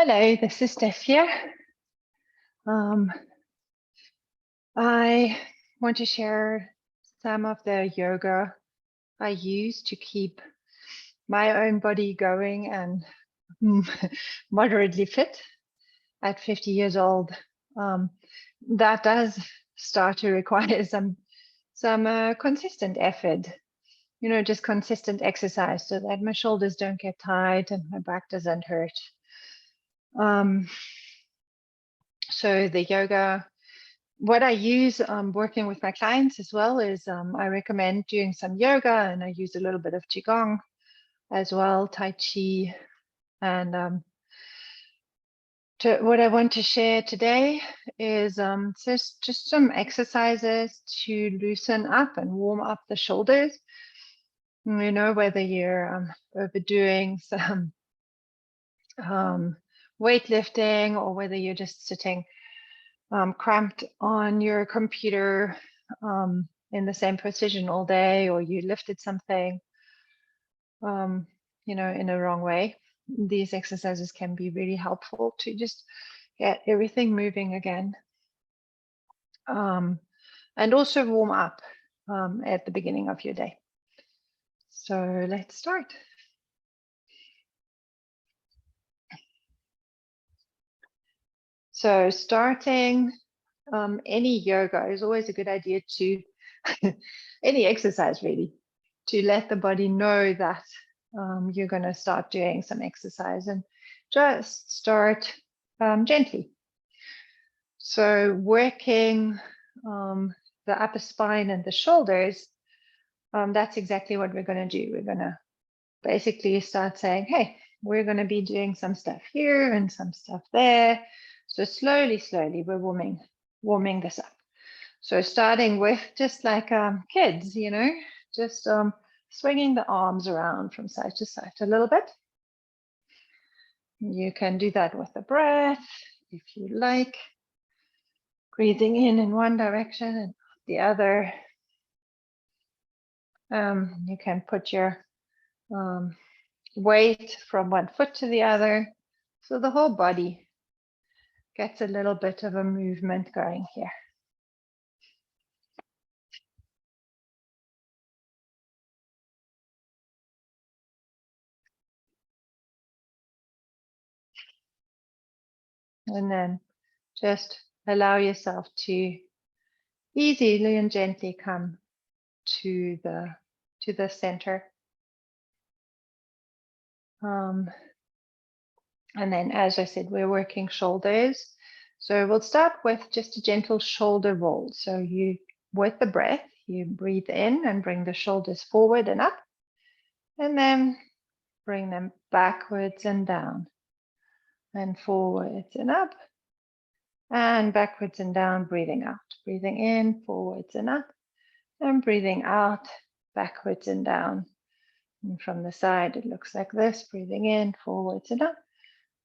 Hello, this is Steph here. I want to share some of the yoga I use to keep my own body going and moderately fit at 50 years old. That does start to require some consistent effort, just consistent exercise so that my shoulders don't get tight and my back doesn't hurt. So the yoga, what I use working with my clients as well is I recommend doing some yoga, and I use a little bit of Qigong as well, Tai Chi. And what I want to share today is just some exercises to loosen up and warm up the shoulders. Whether you're overdoing some weightlifting or whether you're just sitting cramped on your computer in the same position all day, or you lifted something, in a wrong way. These exercises can be really helpful to just get everything moving again. And also warm up at the beginning of your day. So let's start. So starting any yoga is always a good idea to, any exercise really, to let the body know that you're going to start doing some exercise, and just start gently. So working the upper spine and the shoulders, that's exactly what we're going to do. We're going to basically start saying, hey, we're going to be doing some stuff here and some stuff there. So slowly, we're warming this up. So starting with just like kids, just swinging the arms around from side to side a little bit. You can do that with the breath if you like. Breathing in one direction and the other. You can put your weight from one foot to the other. So the whole body gets a little bit of a movement going here. And then just allow yourself to easily and gently come to the center. And then, as I said, we're working shoulders. So we'll start with just a gentle shoulder roll. So you, with the breath, you breathe in and bring the shoulders forward and up, and then bring them backwards and down, and forwards and up, and backwards and down, breathing out. Breathing in, forwards and up, and breathing out, backwards and down. And from the side, it looks like this, breathing in, forwards and up,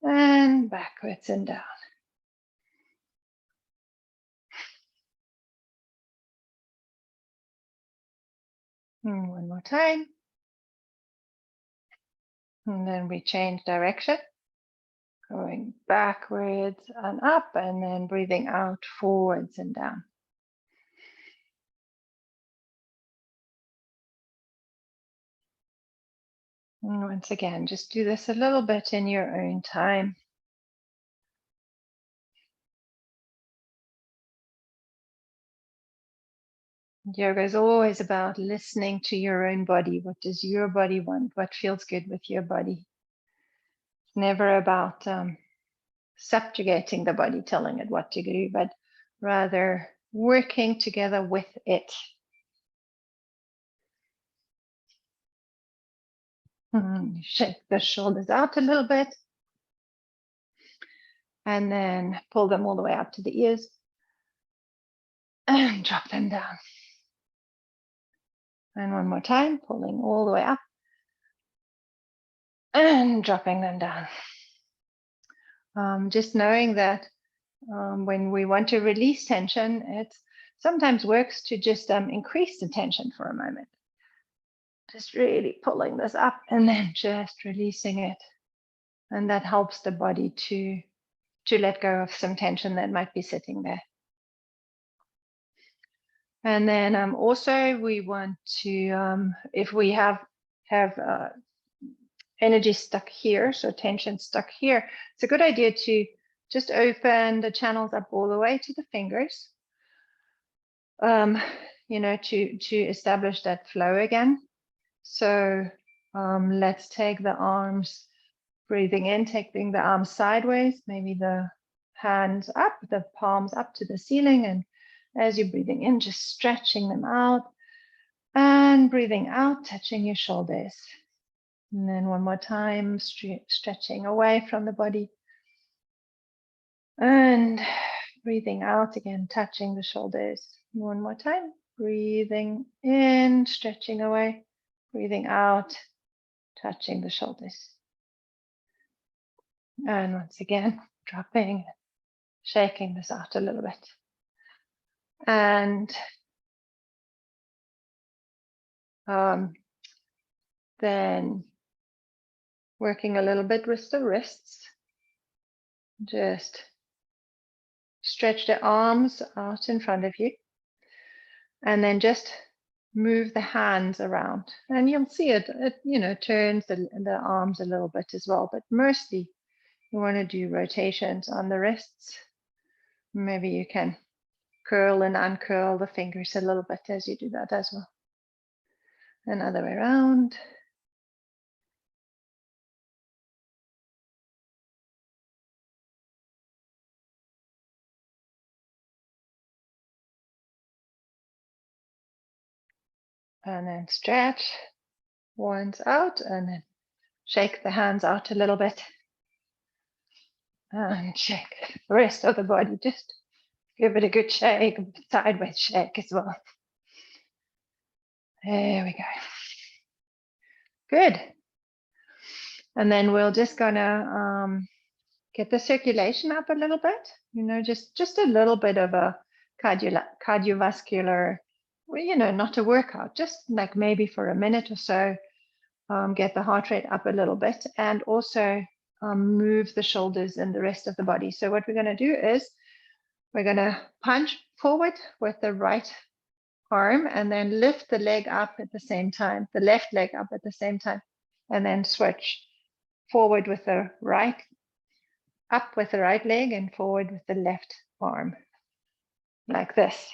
and backwards and down. And one more time. And then we change direction, going backwards and up, and then breathing out, forwards and down. And once again, just do this a little bit in your own time. Yoga is always about listening to your own body. What does your body want? What feels good with your body? It's never about subjugating the body, telling it what to do, but rather working together with it. Shake the shoulders out a little bit, and then pull them all the way up to the ears and drop them down. And one more time, pulling all the way up and dropping them down. Just knowing that when we want to release tension, it sometimes works to just increase the tension for a moment. Just really pulling this up and then just releasing it. And that helps the body to let go of some tension that might be sitting there. And then also we want to, if we have energy stuck here, so tension stuck here, it's a good idea to just open the channels up all the way to the fingers, you know, to establish that flow again. So let's take the arms, breathing in, taking the arms sideways, maybe the hands up, the palms up to the ceiling. And as you're breathing in, just stretching them out, and breathing out, touching your shoulders. And then one more time, stretching away from the body. And breathing out again, touching the shoulders. One more time, breathing in, stretching away, breathing out, touching the shoulders. And once again, dropping, shaking this out a little bit. And then working a little bit with the wrists. Just stretch the arms out in front of you. And then just move the hands around. And you'll see it you know, turns the arms a little bit as well. But mostly you want to do rotations on the wrists. Maybe you can curl and uncurl the fingers a little bit as you do that as well. And other way around. And then stretch once out, and then shake the hands out a little bit. And shake the rest of the body. Just give it a good shake, sideways shake as well. There we go. Good. And then we're just gonna get the circulation up a little bit. You know, just a little bit of a cardiovascular, well, you know, not a workout, just like maybe for a minute or so, get the heart rate up a little bit, and also move the shoulders and the rest of the body. So what we're going to do is we're going to punch forward with the right arm and then lift the leg up at the same time, the left leg up at the same time, and then switch forward with the right, up with the right leg and forward with the left arm, like this.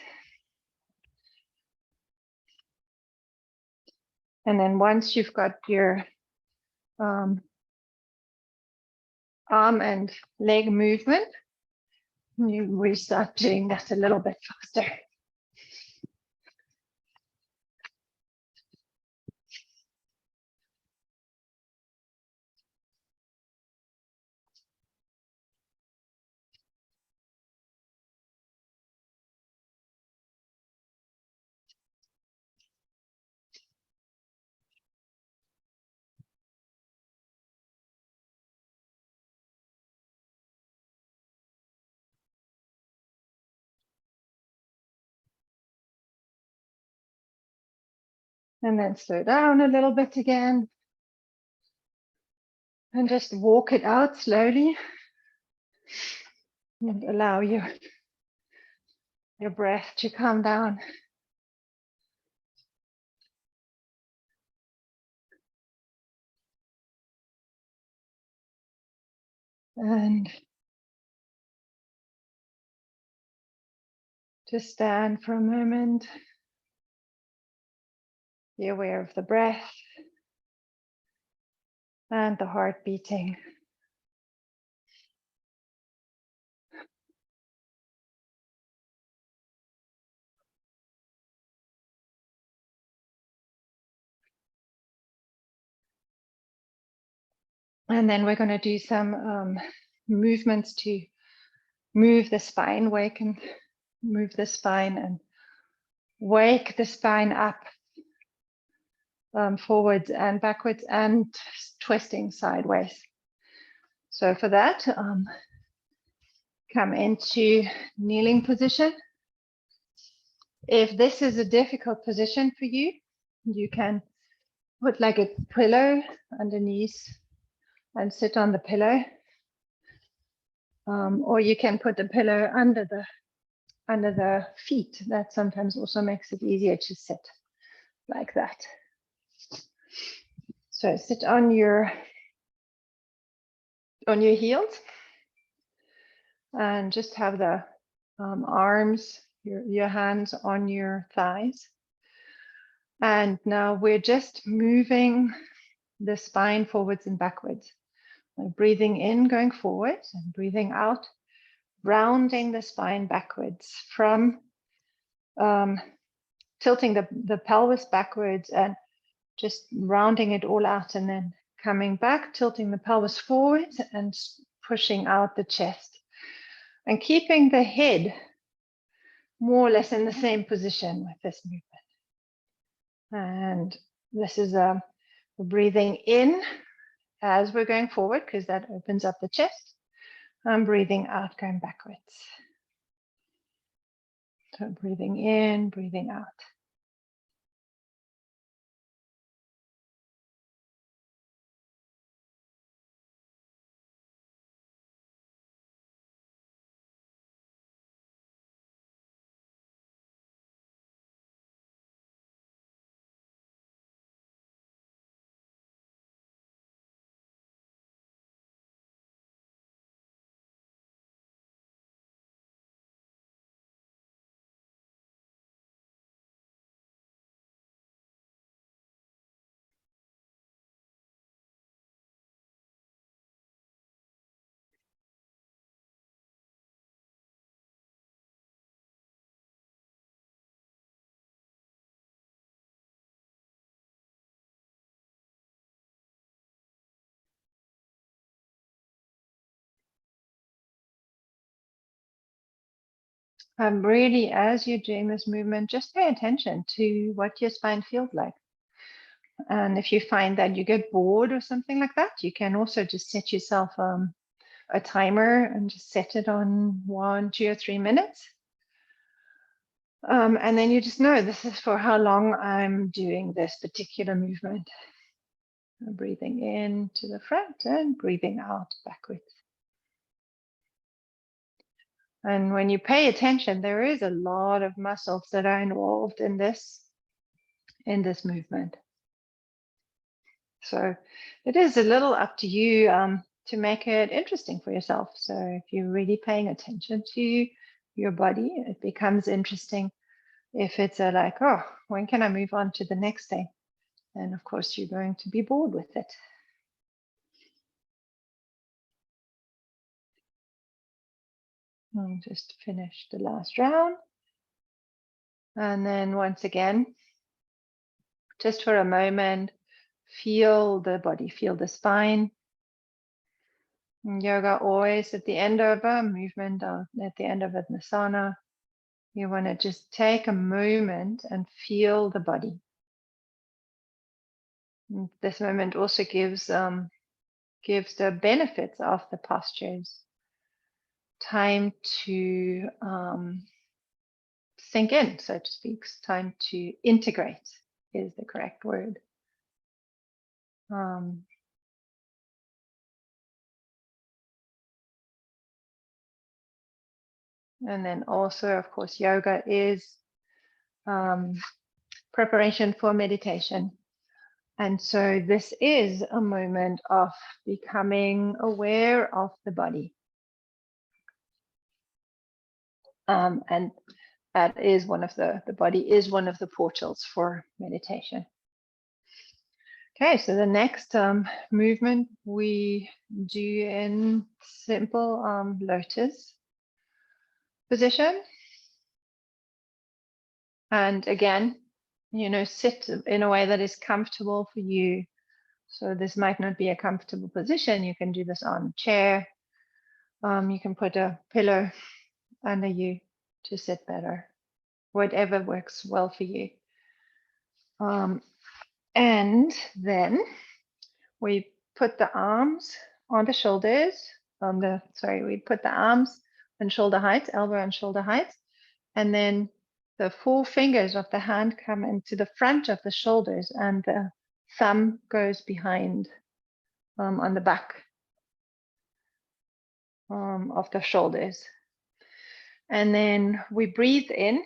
And then once you've got your arm and leg movement, we start doing that a little bit faster. And then slow down a little bit again. And just walk it out slowly. And allow your breath to calm down. And just stand for a moment. Be aware of the breath and the heart beating. And then we're going to do some movements to move the spine, move the spine and wake the spine up, forwards and backwards, and twisting sideways. So for that, come into kneeling position. If this is a difficult position for you, you can put like a pillow underneath and sit on the pillow. Or you can put the pillow under the feet. That sometimes also makes it easier to sit like that. So sit on your heels and just have the arms, your hands on your thighs. And now we're just moving the spine forwards and backwards. Breathing in, going forward, and breathing out, rounding the spine backwards from tilting the pelvis backwards and just rounding it all out, and then coming back, tilting the pelvis forward and pushing out the chest, and keeping the head more or less in the same position with this movement. And this is breathing in as we're going forward, because that opens up the chest. I'm breathing out, going backwards. So breathing in, breathing out. Really, as you're doing this movement, just pay attention to what your spine feels like. And if you find that you get bored or something like that, you can also just set yourself a timer and just set it on 1, 2, or 3 minutes. And then you just know this is for how long I'm doing this particular movement. Breathing in to the front and breathing out backwards. And when you pay attention, there is a lot of muscles that are involved in this movement. So it is a little up to you to make it interesting for yourself. So if you're really paying attention to your body, it becomes interesting. If it's like, oh, when can I move on to the next thing? And of course, you're going to be bored with it. I'll just finish the last round. And then once again, just for a moment, feel the body, feel the spine. In yoga, always at the end of a movement or at the end of an asana, you want to just take a moment and feel the body. And this moment also gives the benefits of the postures time to sink in, so to speak. Time to integrate is the correct word. And then also, of course, yoga is preparation for meditation. And so this is a moment of becoming aware of the body. And that is one of the body is one of the portals for meditation. Okay, so the next movement we do in simple lotus position. And again, sit in a way that is comfortable for you. So this might not be a comfortable position. You can do this on a chair. You can put a pillow under you to sit better, whatever works well for you. And then we put the arms on the shoulders, we put the arms on shoulder height, elbow and shoulder height, and then the 4 fingers of the hand come into the front of the shoulders and the thumb goes behind on the back of the shoulders. And then we breathe in,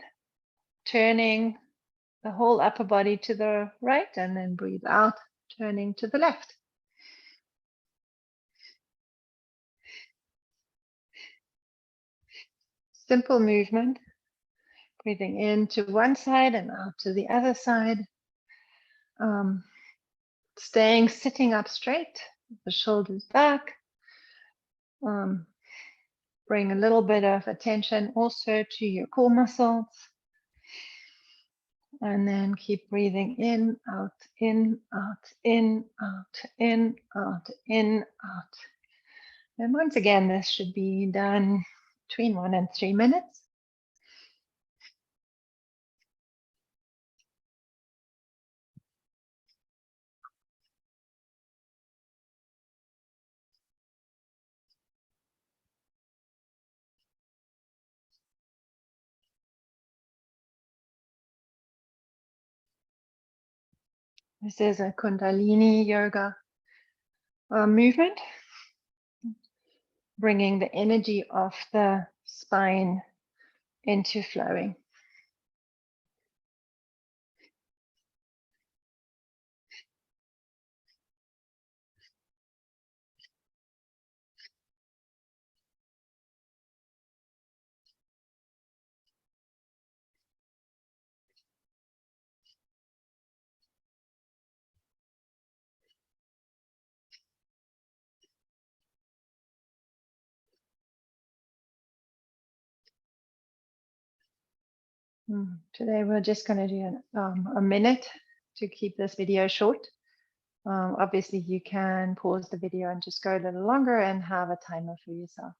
turning the whole upper body to the right, and then breathe out, turning to the left. Simple movement, breathing in to one side and out to the other side. Staying sitting up straight, the shoulders back. Bring a little bit of attention also to your core muscles. And then keep breathing in, out, in, out, in, out, in, out, in, out. And once again, this should be done between 1 and 3 minutes. This is a Kundalini yoga movement, bringing the energy of the spine into flowing. Today we're just going to do a minute to keep this video short. Obviously you can pause the video and just go a little longer and have a timer for yourself.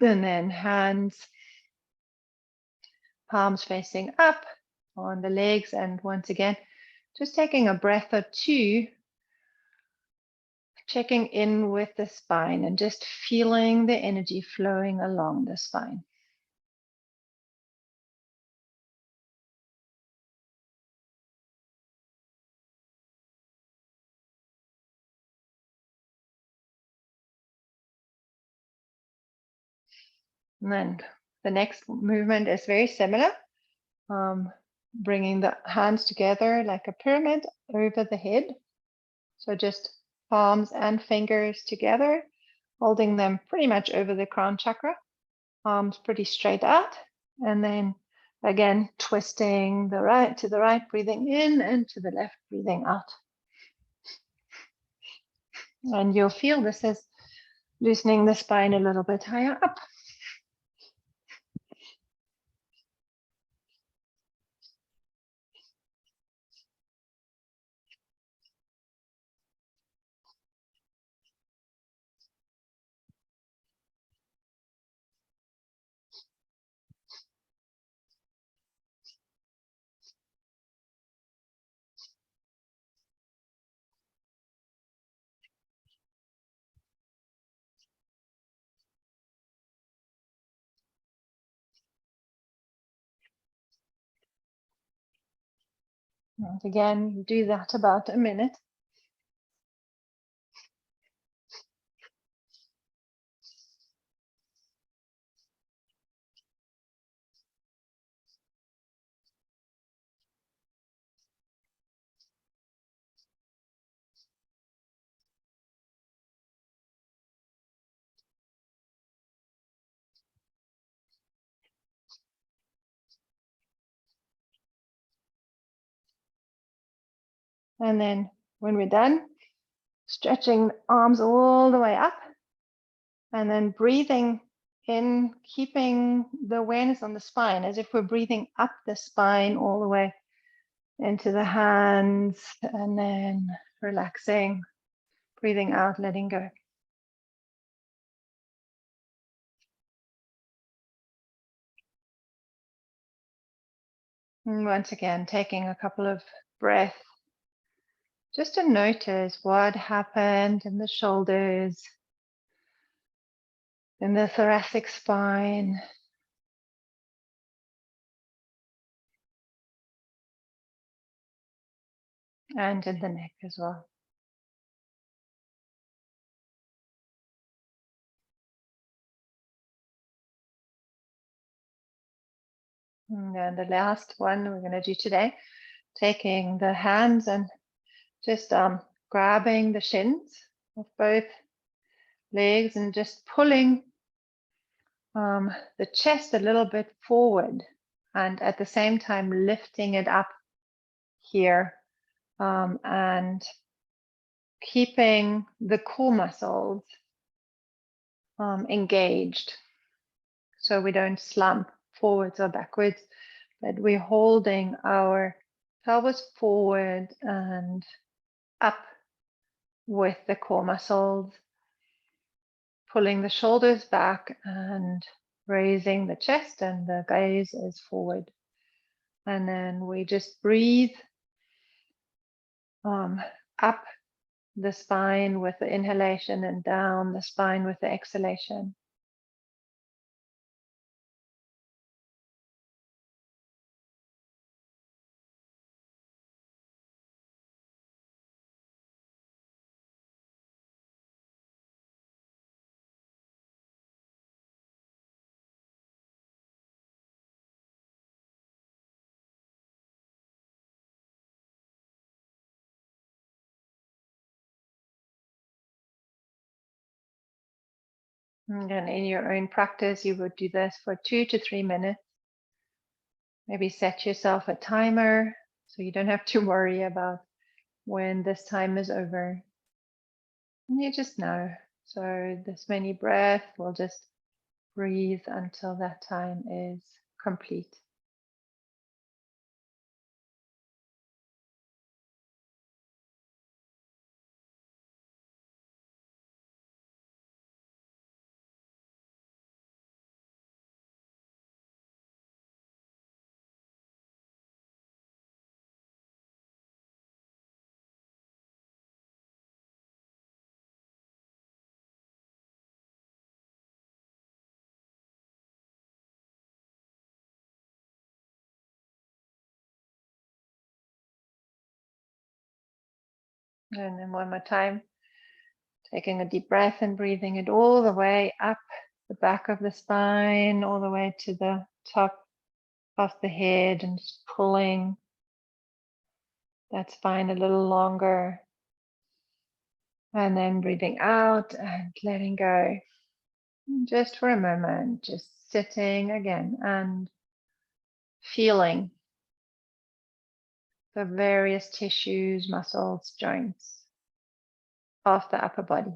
And then hands, palms facing up on the legs, and once again just taking a breath or two, checking in with the spine and just feeling the energy flowing along the spine. And then the next movement is very similar, bringing the hands together like a pyramid over the head. So just palms and fingers together, holding them pretty much over the crown chakra, arms pretty straight out, and then again twisting the right to the right, breathing in, and to the left, breathing out. And you'll feel this is loosening the spine a little bit higher up. And again, do that about a minute. And then when we're done, stretching the arms all the way up, and then breathing in, keeping the awareness on the spine as if we're breathing up the spine all the way into the hands, and then relaxing, breathing out, letting go. And once again, taking a couple of breaths just to notice what happened in the shoulders, in the thoracic spine, and in the neck as well. And then the last one we're going to do today, taking the hands and just grabbing the shins of both legs and just pulling the chest a little bit forward, and at the same time lifting it up here, and keeping the core muscles engaged, so we don't slump forwards or backwards, but we're holding our pelvis forward and up with the core muscles, pulling the shoulders back and raising the chest, and the gaze is forward. And then we just breathe up the spine with the inhalation and down the spine with the exhalation. And then in your own practice, you would do this for 2 to 3 minutes. Maybe set yourself a timer so you don't have to worry about when this time is over. And you just know. So this many breaths, we'll just breathe until that time is complete. And then one more time, taking a deep breath and breathing it all the way up the back of the spine, all the way to the top of the head, and just pulling that spine a little longer. And then breathing out and letting go. Just for a moment, just sitting again and feeling the various tissues, muscles, joints of the upper body.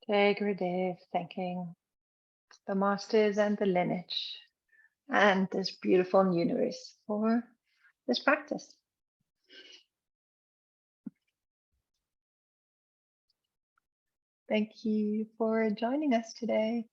Take Gurudev, thanking the masters and the lineage and this beautiful universe for this practice. Thank you for joining us today.